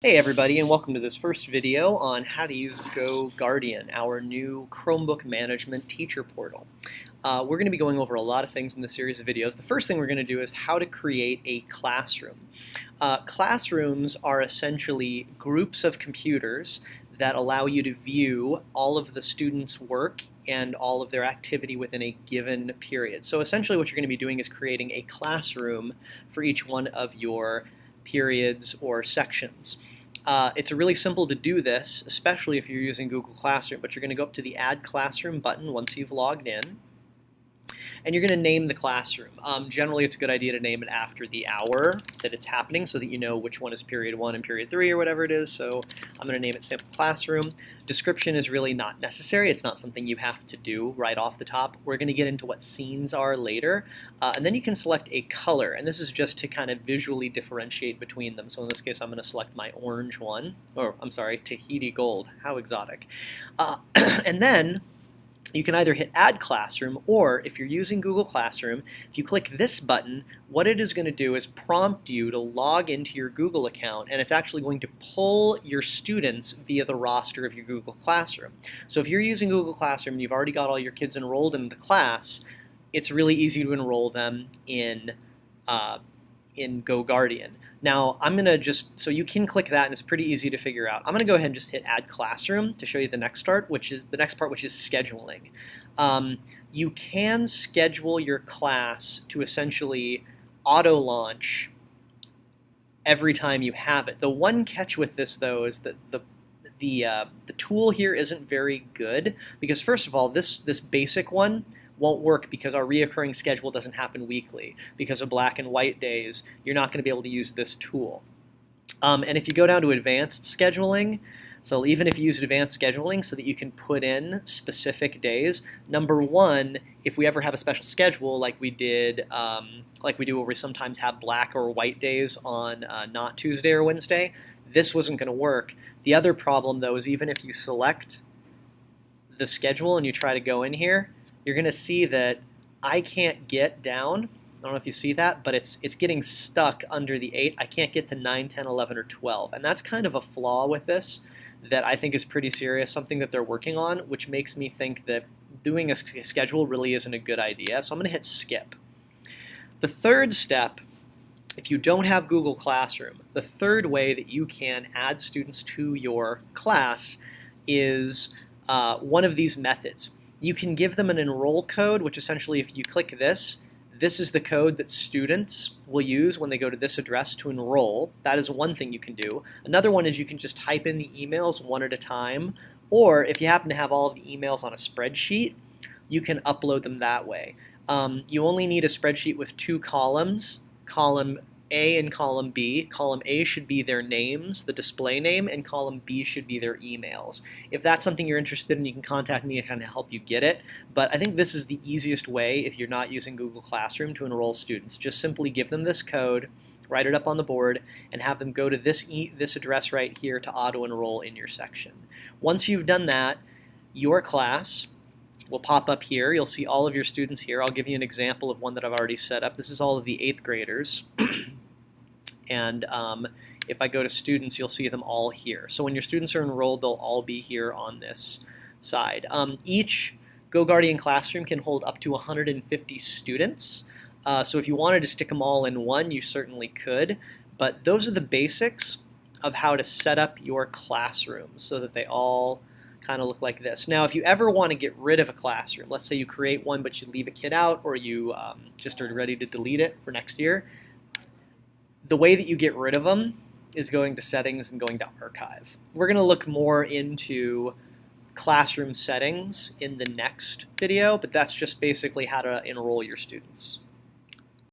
Hey everybody, and welcome to this first video on how to use GoGuardian, our new Chromebook management teacher portal. We're going to be going over a lot of things in this series of videos. The first thing we're going to do is how to create a classroom. Classrooms are essentially groups of computers that allow you to view all of the students' work and all of their activity within a given period. So essentially what you're going to be doing is creating a classroom for each one of your periods or sections. It's really simple to do this, especially if you're using Google Classroom, but you're going to go up to the Add Classroom button once you've logged in, and you're going to name the classroom. Generally, it's a good idea to name it after the hour that it's happening so that you know which one is period 1 and period 3 or whatever it is. So I'm going to name it Sample Classroom. Description is really not necessary. It's not something you have to do right off the top. We're going to get into what scenes are later. And then you can select a color, and this is just to kind of visually differentiate between them. So in this case, I'm going to select my orange one, or I'm sorry, Tahiti Gold. How exotic. And then you can either hit Add Classroom, or if you're using Google Classroom, if you click this button, what it is going to do is prompt you to log into your Google account, and it's actually going to pull your students via the roster of your Google Classroom. So if you're using Google Classroom and you've already got all your kids enrolled in the class, it's really easy to enroll them in GoGuardian. Now, I'm going to so you can click that and it's pretty easy to figure out. I'm going to go ahead and just hit Add Classroom to show you the next part, which is scheduling. You can schedule your class to essentially auto-launch every time you have it. The one catch with this, though, is that the tool here isn't very good because, first of all, this basic one won't work because our reoccurring schedule doesn't happen weekly. Because of black and white days, you're not going to be able to use this tool. And if you go down to advanced scheduling, so even if you use advanced scheduling so that you can put in specific days, number one, if we ever have a special schedule like we do where we sometimes have black or white days on not Tuesday or Wednesday, this wasn't going to work. The other problem, though, is even if you select the schedule and you try to go in here, you're going to see that I can't get down. I don't know if you see that, but it's getting stuck under the 8. I can't get to 9, 10, 11, or 12. And that's kind of a flaw with this that I think is pretty serious, something that they're working on, which makes me think that doing a schedule really isn't a good idea. So I'm going to hit Skip. The third step, if you don't have Google Classroom, the third way that you can add students to your class is one of these methods. You can give them an enroll code, which essentially, if you click this is the code that students will use when they go to this address to enroll. That is one thing you can do. Another one is you can just type in the emails one at a time, or if you happen to have all of the emails on a spreadsheet, you can upload them that way. You only need a spreadsheet with 2 columns, column A and column B. Column A should be their names, the display name, and column B should be their emails. If that's something you're interested in, you can contact me and kind of help you get it. But I think this is the easiest way if you're not using Google Classroom to enroll students. Just simply give them this code, write it up on the board, and have them go to this address right here to auto-enroll in your section. Once you've done that, your class will pop up here. You'll see all of your students here. I'll give you an example of one that I've already set up. This is all of the 8th graders. And if I go to students, you'll see them all here. So when your students are enrolled, they'll all be here on this side. Each GoGuardian classroom can hold up to 150 students. So if you wanted to stick them all in one, you certainly could. But those are the basics of how to set up your classrooms so that they all kind of look like this. Now, if you ever want to get rid of a classroom, let's say you create one but you leave a kid out, or you just are ready to delete it for next year, the way that you get rid of them is going to Settings and going to Archive. We're going to look more into classroom settings in the next video, but that's just basically how to enroll your students.